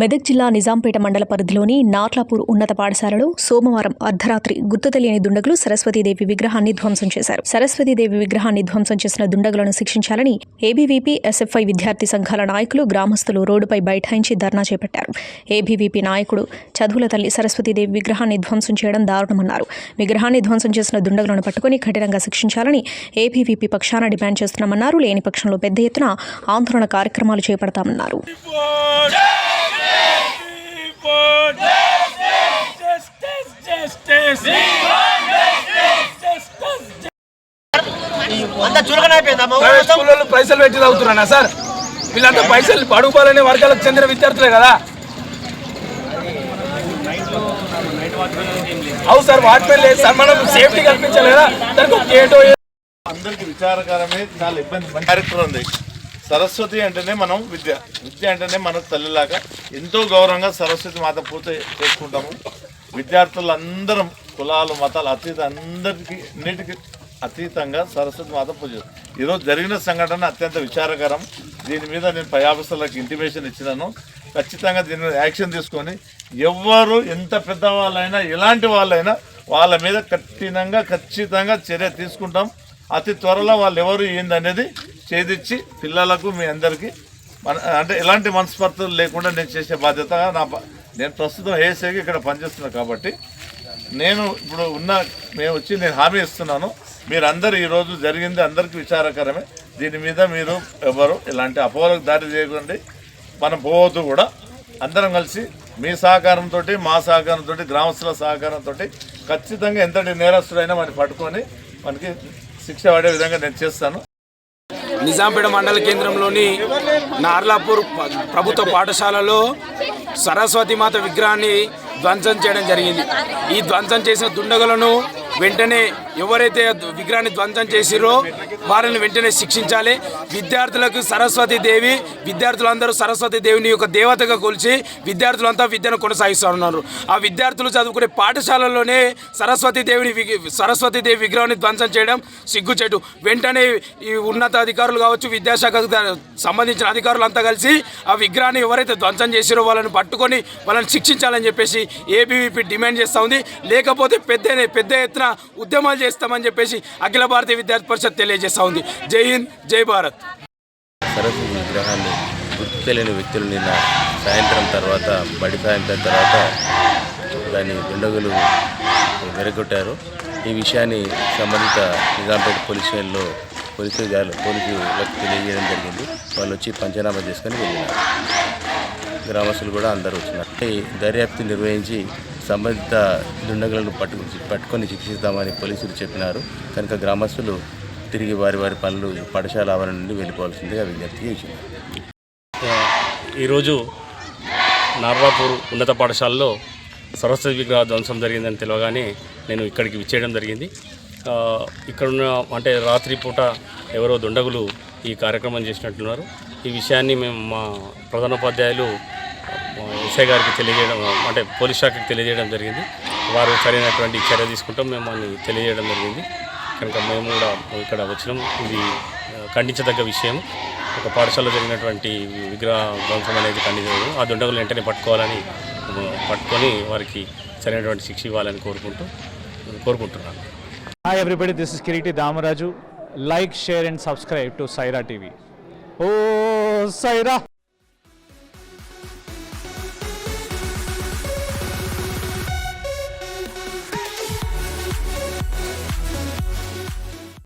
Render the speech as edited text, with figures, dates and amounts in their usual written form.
మెదక్ జిల్లా నిజాంపేట మండల పరిధిలోని నార్లాపూర్ ఉన్నత పాఠశాలలో సోమవారం అర్ధరాత్రి గుర్తు తెలియని దుండగులు సరస్వతీదేవి విగ్రహాన్ని ధ్వంసం చేశారు. సరస్వతీదేవి విగ్రహాన్ని ధ్వంసం చేసిన దుండగులను శిక్షించాలని ఏబీవీపీ, ఎస్ఎఫ్ఐ విద్యార్థి సంఘాల నాయకులు, గ్రామస్తులు రోడ్డుపై బైఠాయించి ధర్నా చేపట్టారు. ఏబీవీపీ నాయకుడు చదువుల తల్లి సరస్వతీదేవి విగ్రహాన్ని ధ్వంసం చేయడం దారుణమన్నారు. విగ్రహాన్ని ధ్వంసం చేసిన దుండగులను పట్టుకుని కఠినంగా శిక్షించాలని ఏబీవీపీ పక్షాన డిమాండ్ చేస్తున్నామన్నారు. లేని పక్షంలో పెద్ద ఎత్తున ఆందోళన కార్యక్రమాలు చేపడతామన్నారు. పైసలు పెట్టి చదువుతున్నా సార్. వీళ్ళంతా పైసలు పడుకోవాలనే వర్గాలకు చెందిన విద్యార్థులే కదా. అవు సార్, వాటిపై లేదు సార్, మనం సేఫ్టీ కల్పించాలి కదా. అందరికి విచారకరమే, చాలా ఇబ్బంది క్యారెక్టర్ ఉంది. సరస్వతి అంటేనే మనం విద్య అంటేనే మన తల్లిలాగా ఎంతో గౌరవంగా సరస్వతి మాత పూజ చేసుకుంటాము. విద్యార్థులందరం కులాలు మతాలు అన్నిటికీ అతీతంగా సరస్వతి మాత పూజ. ఈరోజు జరిగిన సంఘటన అత్యంత విచారకరం. దీని మీద నేను పై ఆఫీసర్లకు ఇంటిమేషన్ ఇచ్చినాను. ఖచ్చితంగా దీని మీద యాక్షన్ తీసుకొని ఎవరు ఎంత పెద్దవాళ్ళైనా ఎలాంటి వాళ్ళైనా వాళ్ళ మీద ఖచ్చితంగా చర్య తీసుకుంటాం. అతి త్వరలో వాళ్ళు ఎవరు ఏందనేది ఛేదించి పిల్లలకు మీ అందరికీ అంటే ఎలాంటి మనస్పర్ధలు లేకుండా నేను చేసే బాధ్యతగా నేను ప్రస్తుతం ఏసీకి ఇక్కడ పనిచేస్తున్నా కాబట్టి నేను ఇప్పుడు నేను హామీ ఇస్తున్నాను. మీరందరూ ఈరోజు జరిగింది అందరికీ విచారకరమే. దీని మీద మీరు ఎవరు ఇలాంటి అపోహలకు దారి చేయకండి. మనం పోవద్దు కూడా. అందరం కలిసి మీ సహకారంతో, మా సహకారంతో, గ్రామస్తుల సహకారంతో ఖచ్చితంగా ఎంతటి నేరస్తుడైనా మనని పట్టుకొని మనకి శిక్ష పడే విధంగా నేను చేస్తాను. నిజాంపేట మండల కేంద్రంలోని నార్లాపూర్ ప్రభుత్వ పాఠశాలలో సరస్వతి మాత విగ్రహాన్ని ధ్వంసం చేయడం జరిగింది. ఈ ధ్వంసం చేసిన దుండగులను వెంటనే ఎవరైతే విగ్రహాన్ని ధ్వంసం చేసిరో వారిని వెంటనే శిక్షించాలి. విద్యార్థులకు విద్యార్థులందరూ సరస్వతి దేవిని ఒక దేవతగా కొలిచి విద్యార్థులంతా విద్యను కొనసాగిస్తూ ఉన్నారు. ఆ విద్యార్థులు చదువుకునే పాఠశాలలోనే సరస్వతి దేవి విగ్రహాన్ని ధ్వంసం చేయడం సిగ్గుచేటు. వెంటనే ఈ ఉన్నతాధికారులు కావచ్చు, విద్యాశాఖకు సంబంధించిన అధికారులంతా కలిసి ఆ విగ్రహాన్ని ఎవరైతే ధ్వంసం చేసిరో వాళ్ళని పట్టుకొని వాళ్ళని శిక్షించాలని చెప్పేసి ఏబీవీపీ డిమాండ్ చేస్తూ ఉంది. లేకపోతే పెద్ద ఎత్తున ఉద్యమాలు చేస్తామని చెప్పేసి అఖిల భారతీయ విద్యార్థి పరిషత్ తెలియజేస్తూ ఉంది. జై హింద్, జై భారత్. సరస్వతి విగ్రహాన్ని గుర్తు తెలియని వ్యక్తులు నిన్న సాయంత్రం తర్వాత దాన్ని దుండగులు వెరగొట్టారు. ఈ విషయాన్ని సంబంధిత నిజాంపేట పోలీస్ స్టేషన్లో పోలీసులకు తెలియజేయడం జరిగింది. వాళ్ళు వచ్చి పంచనామా చేసుకొని వెళ్ళినారు. గ్రామస్తులు కూడా అందరూ వచ్చినారు. దర్యాప్తు నిర్వహించి సంబంధిత దుండగులను పట్టుకొని శిక్షిస్తామని పోలీసులు చెప్పినారు. కనుక గ్రామస్తులు తిరిగి వారి పనులు పాఠశాల ఆవరణ నుండి వెళ్ళిపోవాల్సిందిగా విజ్ఞప్తి చేసింది. ఈరోజు నార్లాపూర్ ఉన్నత పాఠశాలలో సరస్వతి విగ్రహ ధ్వంసం జరిగిందని తెలియగానే నేను ఇక్కడికి విచ్చేయడం జరిగింది. ఇక్కడున్న అంటే రాత్రిపూట ఎవరో దుండగులు ఈ కార్యక్రమం చేసినట్టున్నారు. ఈ విషయాన్ని మేము మా ప్రధానోపాధ్యాయులు ఎస్ఐ గారికి తెలియజేయడం, అంటే పోలీస్ శాఖకి తెలియజేయడం జరిగింది. వారు సరైనటువంటి చర్య తీసుకుంటాం మేము అని తెలియజేయడం జరిగింది. కనుక మేము కూడా ఇక్కడ వచ్చినాం. ఇది ఖండించదగ్గ విషయం. ఒక పాఠశాలలో జరిగినటువంటి విగ్రహ ధ్వంసం అనేది ఖండించదు. ఆ దుండగులు వెంటనే పట్టుకొని వారికి సరైనటువంటి శిక్ష ఇవ్వాలని కోరుకుంటున్నాను. Hi everybody, this is Kiriti Damaraju. Like, share and subscribe to Saira TV. Oh, Saira!